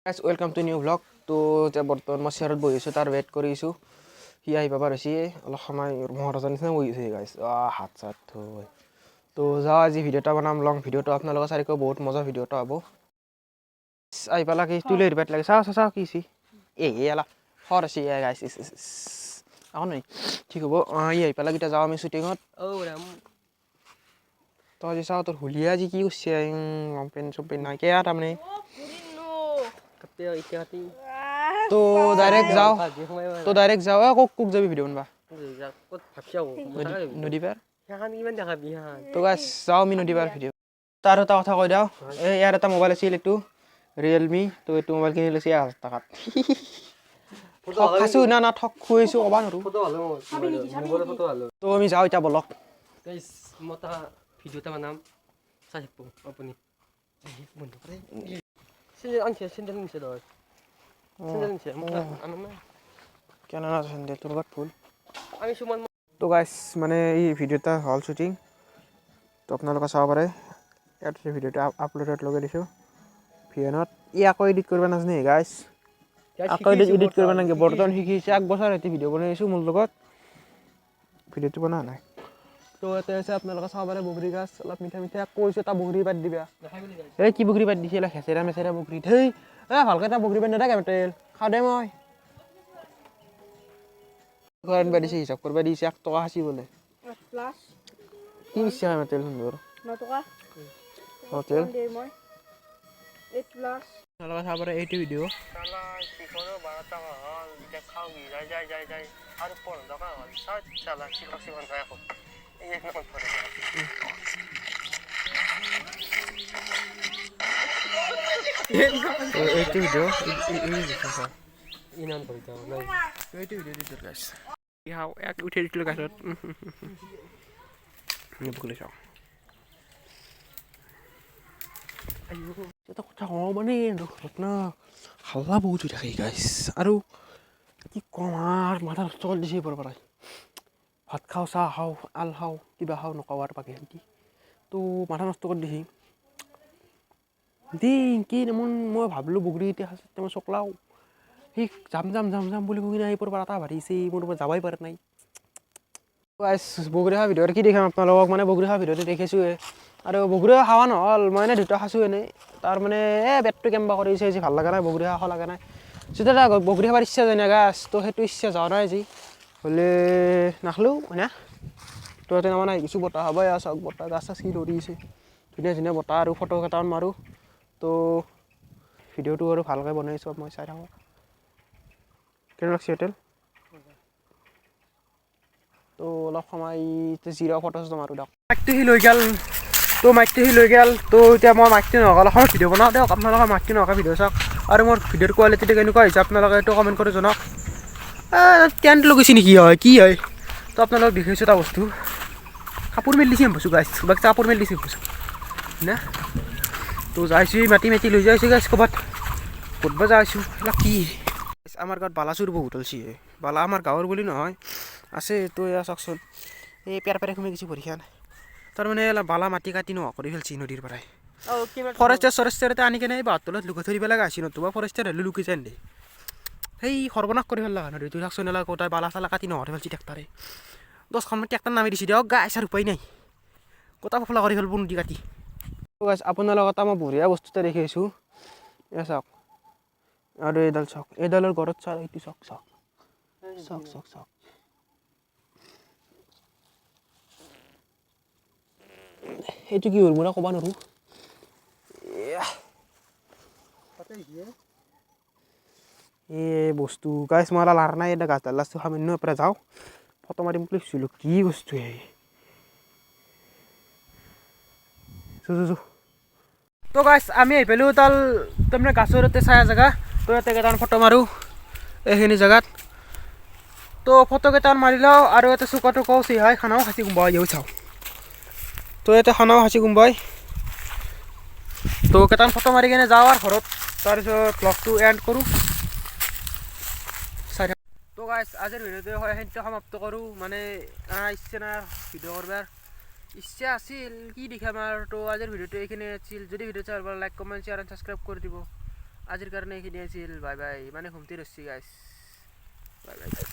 Guys, welcome to new vlog. তো এতিয়া বৰ্তমান মই চেয়াৰত বহি আছোঁ, তাৰ ৱেইট কৰি আছোঁ। সি আহি পাব হৈছে অলপ সময় মহাৰাজাৰ নিচিনা বহি আছে গাইছ। হাত চাত থৈ তো যাওঁ আজি ভিডিঅ' এটা বনাম লং ভিডিঅ'টো আপোনালোকৰ চাৰিকো বহুত মজা ভিডিঅ' এটা হ'ব। আহি পালা কি তুলি হেৰিপাত লাগে চাওঁ কি হৈছে এলা খৰ আছে গাইছ আকৌ নাই ঠিক হ'ব। ই আহি পালা কেইটা যাওঁ আমি শ্বুটিঙত। তই আজি চাওঁ তোৰ হুলিয়া আজি কি কৰিছে লং পেণ্ট চুপেণ্ট নাই কেয়া তাৰমানে তো ডাইৰেক্ট যাওঁ কোক যাবি ভিডিঅ' বনবা নদী পাৰ তো গাইছ যাওঁ আমি নদী পাৰ ভিডিঅ' তাৰ এটা কথা কৈ দিওঁ ইয়াৰ এটা মোবাইল আছিল এইটো ৰিয়েলমি তো এইটো মোবাইল কিনি লৈছে 1000 টকাত ঠক খাইছোঁ না ঠক খুৱাইছোঁ ক'বা নোৱাৰোঁ তো আমি যাওঁ এতিয়া বলক ভিডিও এটা বানাম চাই থাকব আপুনি বন্ধ কৰে চেন্দেল আনছে চেন্দেল নিছে ধৰ চেন্দেল নিছে আনম না কেন না চেন্দেল তোৰ গাত ফুল আমি সুমন তো গাইছ মানে এই ভিডিঅ' এটা হল শ্বুটিং তো আপোনালোকে চাব পাৰে ইয়াত ভিডিঅ'টো আপলোডত লগাই দিছোঁ ভিএনত ই আকৌ এডিট কৰিব নাজানে গাইছ আকৌ এডিট কৰিব নালাগে বৰ্তমান শিকিছে 1 বছৰ এটি ভিডিঅ' বনাই আছোঁ মোৰ লগত ভিডিঅ'টো বনোৱা নাই তো ইয়াতে আছে আপোনালোকে চাব পাৰে বগৰী গাছ অলপ মিঠা মিঠা কৈছোঁ এটা বগৰী পাত দিবা এই কি বগৰী পাত দিছে খেচেৰা মেচেৰা বগৰী ধেই ভালকৈ এটা বগৰী পাত নেদাকে মেটেল খাওঁ দে মই ঘৰ আনিবা দিছে হিচাপ কৰিব দিছে 1 টকা সাঁচি বোলে কি ইচ্ছা মেটেল সুন্দৰ 9 টকা হোটেল মই 8 প্লাস আপোনালোকে চাব পাৰে এইটো ভিডিঅ' সালা শিখৰো 12 টকা হল এতিয়া খাও কি যাই আৰু 15 টকা হল সালা শিখন খাই আকৌ এই এক নকল ফটো এইটো ভিডিঅ' ইনান কৰি দাও নাই এইটো ভিডিঅ' দিছো গাইছ ইহাও এক উঠি দিছিল গাছত বুকলে চাওঁ এটা কথা কওঁ মানে ঘটনা হাল্লা বহুত হৈ থাকে গাইছ আৰু কি কম আৰু মাথা নষ্ট কৰি দিছে এইবাৰ পৰাই ভাত খাওঁ চাহ খাওঁ আল খাওঁ কিবা খাওঁ নকওঁ আৰু বাকী সেনেকৈ তো মাথা নষ্ট কৰি দিছে দিন কি মই ভাবিলোঁ বগৰী এতিয়া সাঁচতে মই চকলাওঁ সি যাম বুলি কৈ কিনে এইবোৰ পৰা এটা ভাৰিছে মোৰ পৰা যাবই পৰা নাই বগৰী খোৱা ভিডিঅ'ত কি দেখাম আপোনালোকক মানে বগৰী খোৱা ভিডিঅ'টো দেখিছোঁৱে আৰু বগৰী খাৱা নহ'ল মই এনেই দুটা খাইছোঁ এনেই তাৰ মানে পেটটো কেম্বা কৰিছে আজি ভাল লগা নাই বগৰী খাব লগা নাই যেতিয়া এটা বগৰী খাবৰ ইচ্ছা যায় না গাছ তো সেইটো ইচ্ছা যোৱা নাই আজি হ'লে নাখালোঁ হয়নে তো ইয়াতে মানে আহি গৈছোঁ বতাহ খাবই চাওক বতাহ গাছ চাছ কি ধৰিছে ধুনীয়া বতাহ আৰু ফটো কেইটামান মাৰোঁ তো ভিডিঅ'টো আৰু ভালকৈ বনাইছোঁ মই চাই থাকোঁ কেনে লাগছে হোটেল তো অলপ সময় জিৰা ফটো চটো মাৰোঁ দিয়ক মাইকটো সি লৈ গ'ল তো এতিয়া মই মাইকটো নহ'লে অলপ সময় ভিডিঅ' বনাওঁ দিয়ক আপোনালোকে মাইকটো নহ'লে ভিডিঅ' চাওক আৰু মোৰ ভিডিঅ'ৰ কোৱালিটিটো কেনেকুৱা হৈছে আপোনালোকে এইটো কমেণ্ট কৰি জনাওক টেণ্ট লগাইছে নেকি কি হয় তো আপোনালোকক দেখাইছোঁ এটা বস্তু কাপোৰ মেলি দিছে ভাবিছোঁ গাইছ বাকী কাপোৰ মেলি দিছে ভাবিছোঁ না তো যাইছোঁ মাটি লৈ যাইছোঁ গাইছ ক'ৰবাত ক'ৰবাত যাইছোঁ কি আমাৰ গাঁৱত বালাচুৰ বহুত ওলছি বালা আমাৰ গাঁৱৰ বুলি নহয় আছে তো এয়া চাওকচোন এই পেৰে সোমাই গৈছে ভৰিখান তাৰমানে বালা মাটি কাটি নোহোৱা কৰি ফেলছি নদীৰ পৰাই ফৰেষ্টাৰ আনি কেনে এই বাঁহৰ তলত লুকাই থৈ দিব লগা হৈছে নতুবা ফৰেষ্টাৰ হ'লে লুকাই যায় দে সেই সৰ্বনাশ কৰি ফেল লগা নদীটো চাওকচোন গোটাই বালা চালা কাটি নোহোৱা ফেলছি ট্ৰেক্টৰে 10খন ট্ৰেক্টৰ নামি দিছে দিয়ক গাইছ আৰু উপায় নাই গোটা ফফলা কৰি ফেলব নদী কাটি আপোনালোকৰ এটা মই বঢ়িয়া বস্তু এটা দেখি আছোঁ এয়া চাওক আৰু এইডাল চাওক এইডালৰ ঘৰত চাওক এইটো চাওক সেইটো কি হ'ল মই ক'ব নোৱাৰোঁ এই বস্তু গাইছ মই লাৰ নাই এটা গাছডাল লাষ্টটো সামান্য পৰা যাওঁ ফটো মাৰিম বুলি ভাবিছিলোঁ কি বস্তু তো গাইছ আমি আহি পালোঁ তাৰমানে গাছৰ ইয়াতে চায়া জেগা তো ইয়াতে কেইটামান ফটো মাৰোঁ এইখিনি জেগাত তো ফটো কেইটামান মাৰি লওঁ আৰু ইয়াতে চুকা টুকাও চিহাই খানাও খাচি কোম্বাই চাওঁ তো ইয়াতে খানাও খাচি কোম্বাই তো কেইটামান ফটো মাৰি কিনে যাওঁ আৰু ঘৰত তাৰপিছত ব্লগটো এণ্ড কৰোঁ তো গাইছ আজিৰ ভিডিঅ'টো সেইটোতে সমাপ্ত কৰোঁ মানে ইচ্ছা নাই ভিডিঅ' কৰিবাৰ ইচ্ছা আছিল কি দেখাম আৰু তো আজিৰ ভিডিঅ'টো এইখিনি আছিল যদি ভিডিঅ' চাই ভাল like comment share and subscribe কৰি দিব আজিৰ কাৰণে এইখিনি আছিল বাই বাই মানে ঘুমতি ৰচ্ছি গাইছ বাই বাই